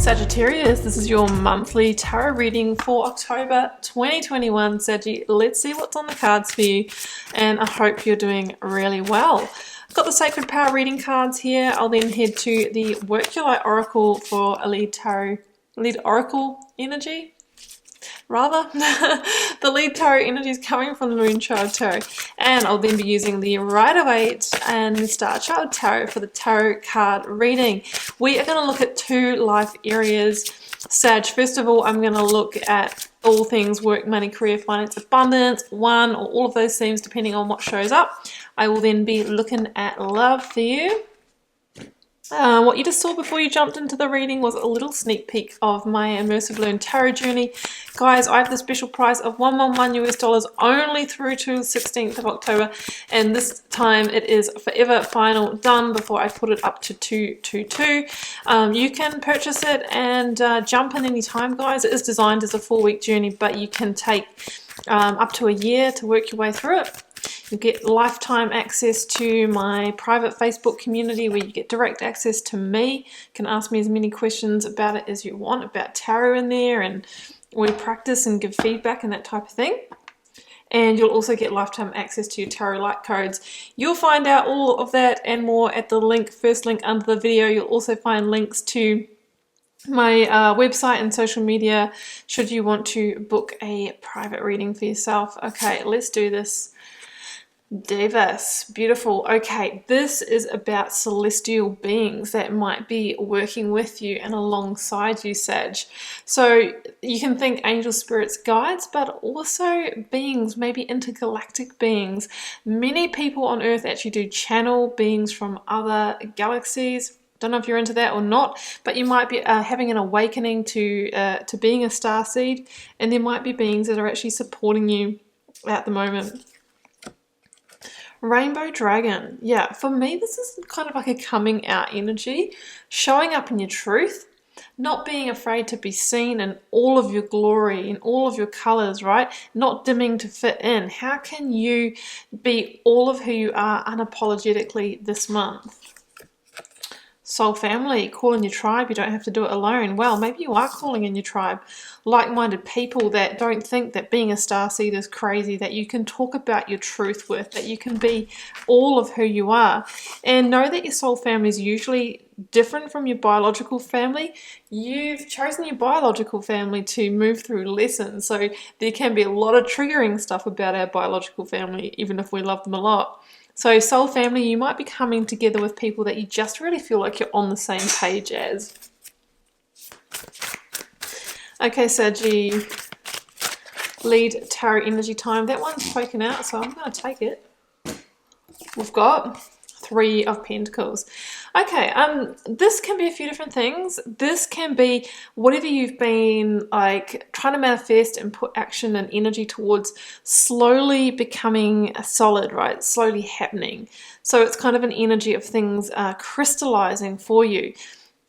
Sagittarius, this is your monthly tarot reading for October 2021. Saggy, let's see what's on the cards for you, and I hope you're doing really well. I've got the Sacred Power reading cards here. I'll then head to the Work Your Light Oracle for a lead oracle energy. Rather, the lead tarot energy is coming from the Moonchild Tarot, and I'll then be using the Rider-Waite and the Starchild Tarot for the tarot card reading. We are going to look at two life areas. Sag, first of all, I'm going to look at all things work, money, career, finance, abundance, one or all of those themes depending on what shows up. I will then be looking at love for you. What you just saw before you jumped into the reading was a little sneak peek of my Immersive Learn Tarot journey. Guys, I have the special price of $111 US only through to the 16th of October, and this time it is forever final done before I put it up to $222. You can purchase it and jump in any time, guys. It is designed as a 4-week journey, but you can take up to a year to work your way through it. You get lifetime access to my private Facebook community where you get direct access to me. You can ask me as many questions about it as you want about tarot in there, and we practice and give feedback and that type of thing. And you'll also get lifetime access to your tarot light codes. You'll find out all of that and more at the first link under the video. You'll also find links to my website and social media should you want to book a private reading for yourself. Okay, let's do this. Davis, beautiful. Okay, this is about celestial beings that might be working with you and alongside you, Sag. So you can think angel spirits, guides, but also beings, maybe intergalactic beings. Many people on Earth actually do channel beings from other galaxies. Don't know if you're into that or not, but you might be having an awakening to being a starseed, and there might be beings that are actually supporting you at the moment. Rainbow Dragon. Yeah, for me, this is kind of like a coming out energy, showing up in your truth, not being afraid to be seen in all of your glory, in all of your colors, right? Not dimming to fit in. How can you be all of who you are unapologetically this month? Soul family, call in your tribe. You don't have to do it alone. Well, maybe you are calling in your tribe. Like-minded people that don't think that being a starseed is crazy, that you can talk about your truth with, that you can be all of who you are. And know that your soul family is usually different from your biological family. You've chosen your biological family to move through lessons. So there can be a lot of triggering stuff about our biological family, even if we love them a lot. So soul family, you might be coming together with people that you just really feel like you're on the same page as. Okay, Saggy, lead tarot energy time. That one's poking out, so I'm going to take it. We've got 3 of Pentacles. Okay, this can be a few different things. This can be whatever you've been like trying to manifest and put action and energy towards slowly becoming solid, right? Slowly happening. So it's kind of an energy of things crystallizing for you.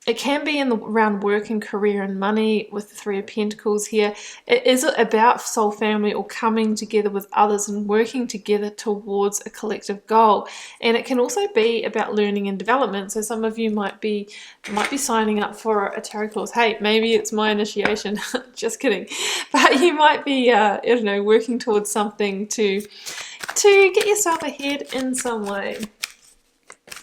It can be around work and career and money with the 3 of Pentacles here. It is about soul family or coming together with others and working together towards a collective goal. And it can also be about learning and development. So some of you might be signing up for a tarot course. Hey, maybe it's my initiation. Just kidding. But you might be, I don't know, working towards something to get yourself ahead in some way.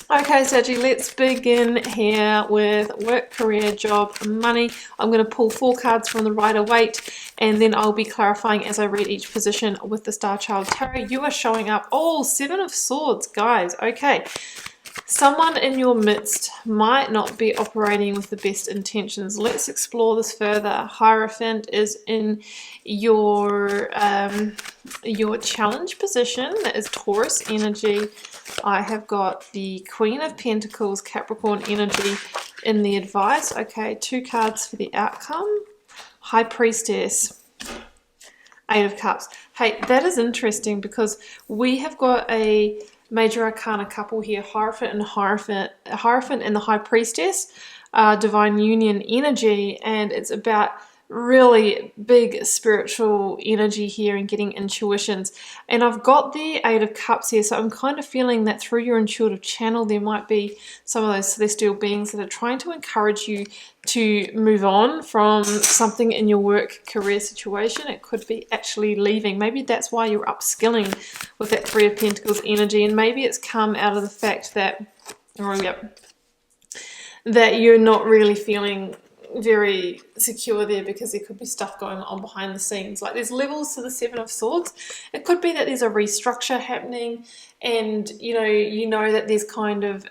Okay, Saggy, let's begin here with work, career, job, money. I'm going to pull 4 cards from the Rider-Waite, and then I'll be clarifying as I read each position with the Starchild Tarot. You are showing up. Oh, 7 of Swords, guys. Okay. Someone in your midst might not be operating with the best intentions. Let's explore this further. Hierophant is in your challenge position. That is Taurus energy. I have got the Queen of Pentacles, Capricorn energy in the advice. Okay, 2 cards for the outcome. High Priestess, 8 of Cups. Hey, that is interesting because we have got a major arcana couple here, Hierophant and the High Priestess, divine union energy, and it's about really big spiritual energy here and getting intuitions. And I've got the Eight of Cups here, so I'm kind of feeling that through your intuitive channel there might be some of those celestial beings that are trying to encourage you to move on from something in your work career situation. It could be actually leaving. Maybe that's why you're upskilling with that Three of Pentacles energy, and maybe it's come out of the fact that, that you're not really feeling very secure there, because there could be stuff going on behind the scenes. Like, there's levels to the Seven of Swords. It could be that there's a restructure happening, and you know that there's kind of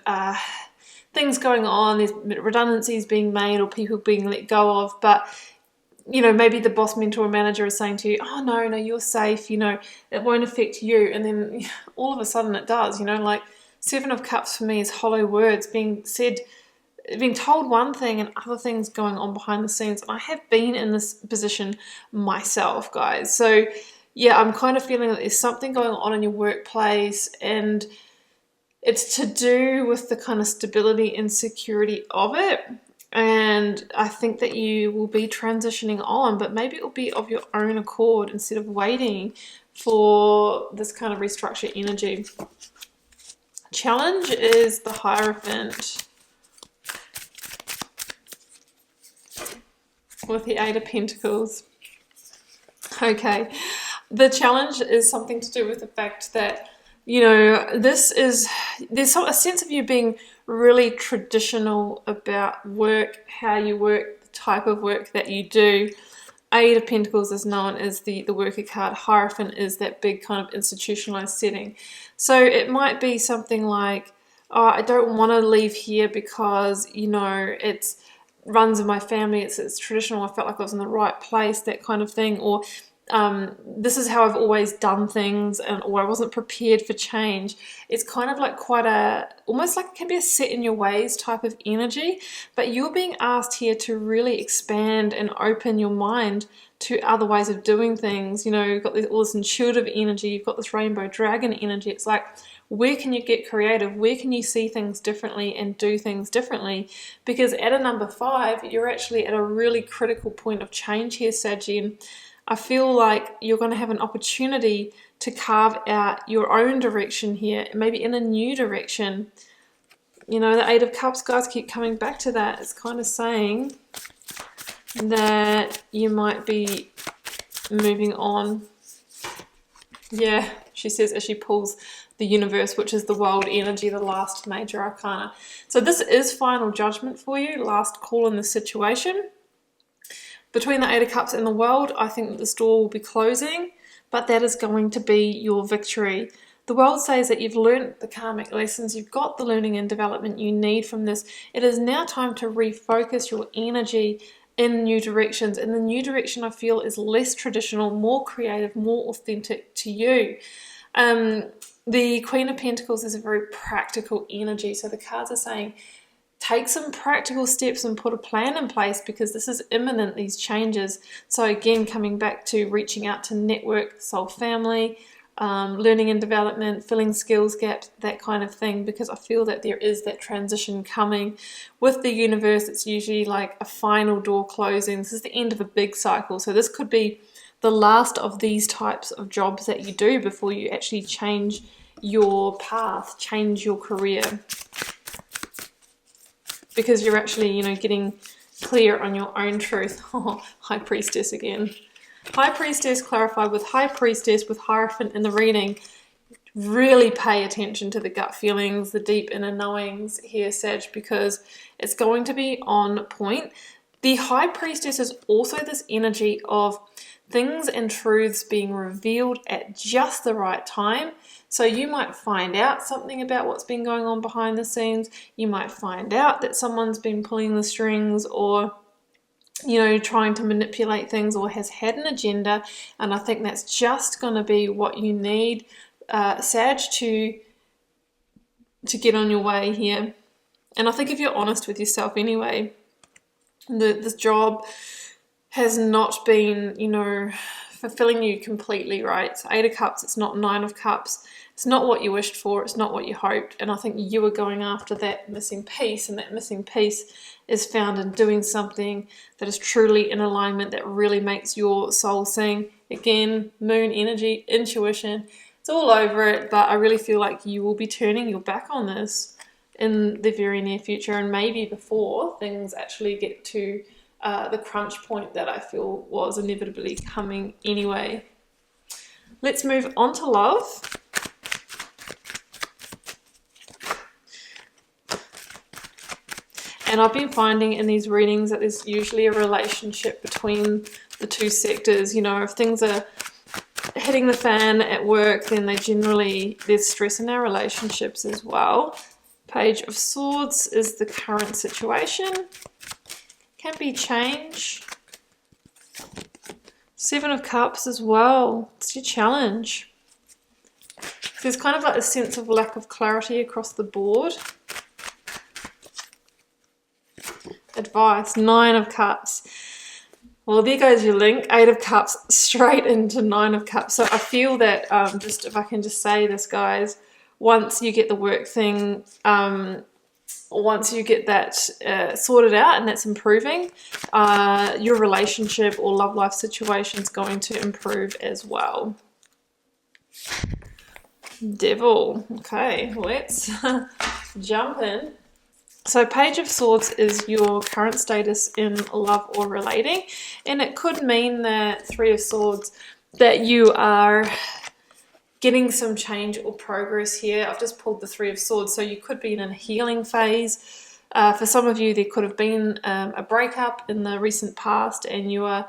things going on, there's redundancies being made or people being let go of, but maybe the boss, mentor, or manager is saying to you, oh no, you're safe, it won't affect you, and then all of a sudden it does. Like, Seven of Cups for me is hollow words being said, being told one thing and other things going on behind the scenes. And I have been in this position myself, guys. So yeah, I'm kind of feeling that there's something going on in your workplace, and it's to do with the kind of stability and security of it. And I think that you will be transitioning on, but maybe it will be of your own accord instead of waiting for this kind of restructure energy. Challenge is the Hierophant with the Eight of Pentacles. Okay, the challenge is something to do with the fact that, there's a sense of you being really traditional about work, how you work, the type of work that you do. Eight of Pentacles is known as the worker card. Hierophant is that big kind of institutionalized setting. So it might be something like, oh, I don't want to leave here because, it's runs in my family, it's traditional, I felt like I was in the right place, that kind of thing. Or this is how I've always done things, or I wasn't prepared for change. It's kind of like almost like it can be a set in your ways type of energy, but you're being asked here to really expand and open your mind to other ways of doing things. You've got all this intuitive energy, you've got this rainbow dragon energy. It's like, where can you get creative? Where can you see things differently and do things differently? Because at a number 5, you're actually at a really critical point of change here, Saggy. And I feel like you're going to have an opportunity to carve out your own direction here, maybe in a new direction. The Eight of Cups, guys, keep coming back to that. It's kind of saying that you might be moving on. Yeah, she says as she pulls the Universe, which is the world energy, the last major arcana. So this is final judgment for you, last call in the situation. Between the Eight of Cups and the World, I think that this door will be closing, but that is going to be your victory. The World says that you've learned the karmic lessons, you've got the learning and development you need from this. It is now time to refocus your energy in new directions, and the new direction I feel is less traditional, more creative, more authentic to you. The Queen of Pentacles is a very practical energy, so the cards are saying take some practical steps and put a plan in place, because this is imminent, these changes. So again, coming back to reaching out to network, soul family, learning and development, filling skills gaps, that kind of thing, because I feel that there is that transition coming. With the Universe, it's usually like a final door closing. This is the end of a big cycle, so this could be the last of these types of jobs that you do before you actually change your path, change your career, because you're actually, getting clear on your own truth. High Priestess again. High Priestess clarified with High Priestess with Hierophant in the reading. Really pay attention to the gut feelings, the deep inner knowings here, Sag, because it's going to be on point. The High Priestess is also this energy of things and truths being revealed at just the right time. So you might find out something about what's been going on behind the scenes. You might find out that someone's been pulling the strings, or trying to manipulate things, or has had an agenda. And I think that's just going to be what you need, Sag, to get on your way here. And I think if you're honest with yourself anyway, this job has not been, fulfilling you completely, right? So Eight of Cups, it's not Nine of Cups. It's not what you wished for, it's not what you hoped, and I think you were going after that missing piece, and that missing piece is found in doing something that is truly in alignment, that really makes your soul sing. Again, moon energy, intuition, it's all over it, but I really feel like you will be turning your back on this in the very near future, and maybe before things actually get to the crunch point that I feel was inevitably coming anyway. Let's move on to love. And I've been finding in these readings that there's usually a relationship between the two sectors. You know, if things are hitting the fan at work, then there's stress in our relationships as well. Page of Swords is the current situation. Can be change. Seven of Cups as well. It's your challenge. There's kind of like a sense of lack of clarity across the board. Advice, Nine of Cups. Well, there goes your link. Eight of Cups straight into Nine of Cups. So I feel that, just if I can just say this, guys, once you get the work thing, once you get that sorted out and that's improving, your relationship or love life situation is going to improve as well. Devil. Okay, let's jump in. So Page of Swords is your current status in love or relating, and it could mean that Three of Swords, that you are getting some change or progress here. I've just pulled the Three of Swords, so you could be in a healing phase. For some of you, there could have been a breakup in the recent past, and you are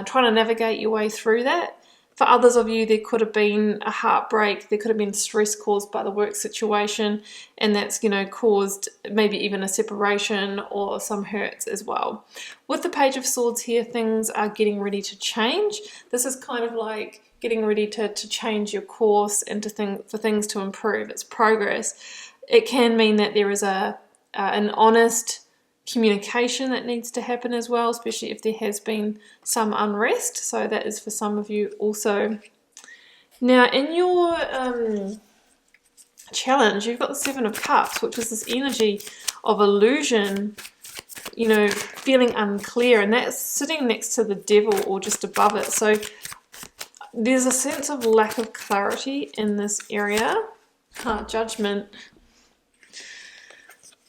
trying to navigate your way through that. For others of you, there could have been a heartbreak, there could have been stress caused by the work situation, and that's, you know, caused maybe even a separation or some hurts as well. With the Page of Swords here, things are getting ready to change. This is kind of like getting ready to change your course and for things to improve. It's progress. It can mean that there is an honest communication that needs to happen as well, especially if there has been some unrest. So that is for some of you also. Now in your challenge, you've got the Seven of Cups, which is this energy of illusion, you know, feeling unclear, and that's sitting next to the Devil or just above it. So there's a sense of lack of clarity in this area. Judgment.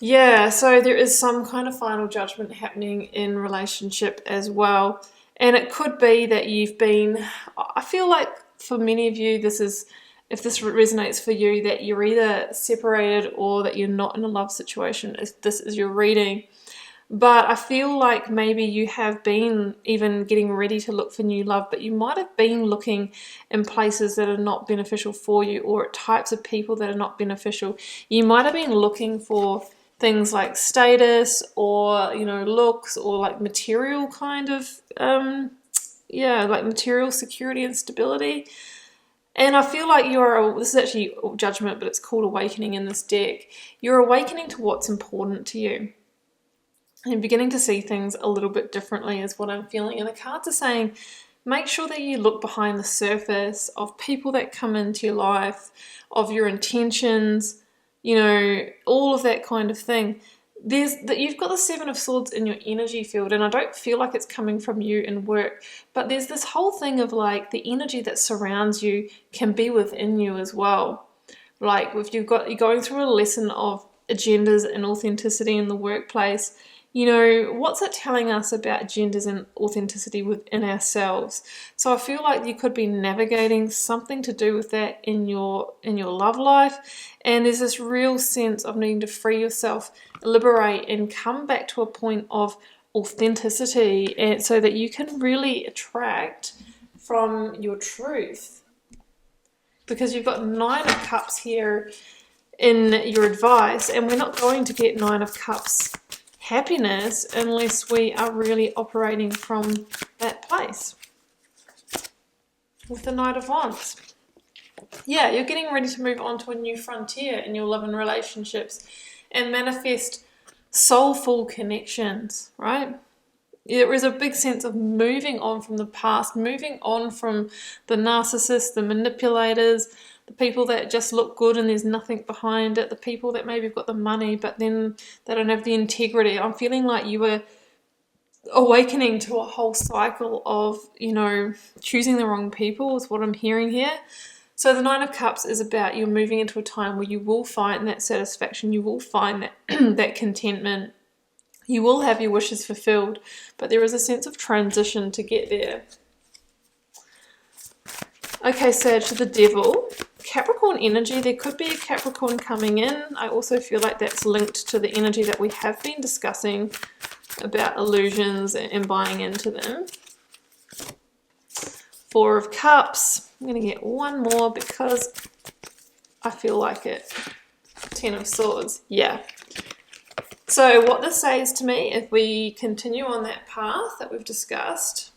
Yeah, so there is some kind of final judgment happening in relationship as well. And it could be that you've been, I feel like for many of you, this is, if this resonates for you, that you're either separated or that you're not in a love situation, if this is your reading. But I feel like maybe you have been even getting ready to look for new love, but you might have been looking in places that are not beneficial for you, or at types of people that are not beneficial. You might have been looking for things like status or, you know, looks, or like material kind of, like material security and stability. And I feel like this is actually Judgment, but it's called Awakening in this deck. You're awakening to what's important to you. And beginning to see things a little bit differently is what I'm feeling. And the cards are saying, make sure that you look behind the surface of people that come into your life, of your intentions, you know, all of that kind of thing. You've got the Seven of Swords in your energy field, and I don't feel like it's coming from you in work, but there's this whole thing of like the energy that surrounds you can be within you as well. Like if you're going through a lesson of agendas and authenticity in the workplace, you know, what's it telling us about agendas and authenticity within ourselves? So I feel like you could be navigating something to do with that in your love life, and there's this real sense of needing to free yourself, liberate, and come back to a point of authenticity, and so that you can really attract from your truth. Because you've got Nine of Cups here in your advice, and we're not going to get Nine of Cups happiness unless we are really operating from that place. With the Knight of Wands. Yeah, you're getting ready to move on to a new frontier in your love and relationships and manifest soulful connections, right? There is a big sense of moving on from the past, moving on from the narcissists, the manipulators, the people that just look good and there's nothing behind it, the people that maybe have got the money but then they don't have the integrity. I'm feeling like you were awakening to a whole cycle of, you know, choosing the wrong people is what I'm hearing here. So the Nine of Cups is about you moving into a time where you will find that satisfaction, you will find that, that contentment, you will have your wishes fulfilled, but there is a sense of transition to get there. Okay, Sag, the Devil, Capricorn energy, there could be a Capricorn coming in. I also feel like that's linked to the energy that we have been discussing about illusions and buying into them. Four of Cups. I'm going to get one more because I feel like it. Ten of Swords. Yeah. So what this says to me, if we continue on that path that we've discussed,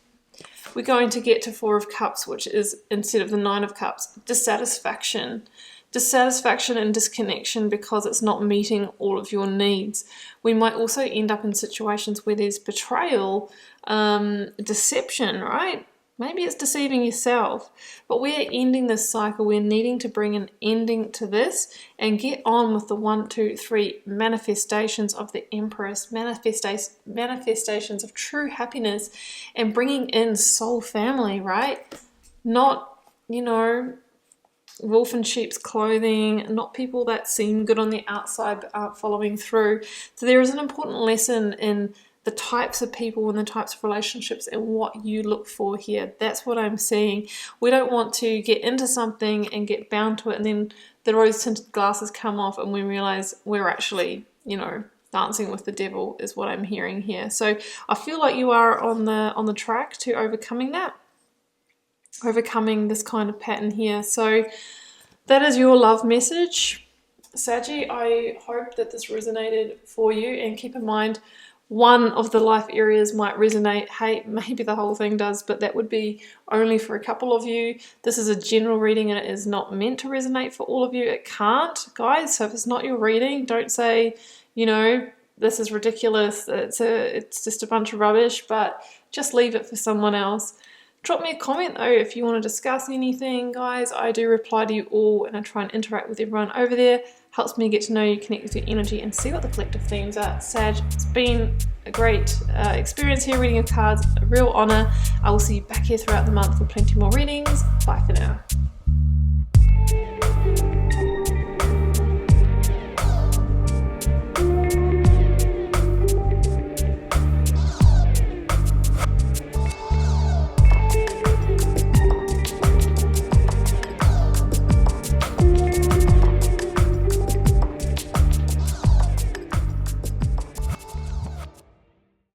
we're going to get to Four of Cups, which is, instead of the Nine of Cups, dissatisfaction. Dissatisfaction and disconnection because it's not meeting all of your needs. We might also end up in situations where there's betrayal, deception, right? Maybe it's deceiving yourself, but we're ending this cycle. We're needing to bring an ending to this and get on with the 1, 2, 3 manifestations of the Empress, manifestations of true happiness, and bringing in soul family, right? Not, you know, wolf in sheep's clothing, not people that seem good on the outside but aren't following through. So there is an important lesson in the types of people and the types of relationships and what you look for here. That's what I'm seeing. We don't want to get into something and get bound to it and then the rose-tinted glasses come off and we realize we're actually, you know, dancing with the devil is what I'm hearing here. So I feel like you are on the track to overcoming that, overcoming this kind of pattern here. So that is your love message, Saggy. I hope that this resonated for you, and keep in mind, one of the life areas might resonate. Hey, maybe the whole thing does, but that would be only for a couple of you. This is a general reading and it is not meant to resonate for all of you. It can't, guys. So if it's not your reading, don't say, you know, this is ridiculous. It's just a bunch of rubbish, but just leave it for someone else. Drop me a comment though if you want to discuss anything, guys. I do reply to you all and I try and interact with everyone over there. Helps me get to know you, connect with your energy, and see what the collective themes are. Sag, it's been a great experience here reading your cards, a real honour. I will see you back here throughout the month for plenty more readings. Bye for now.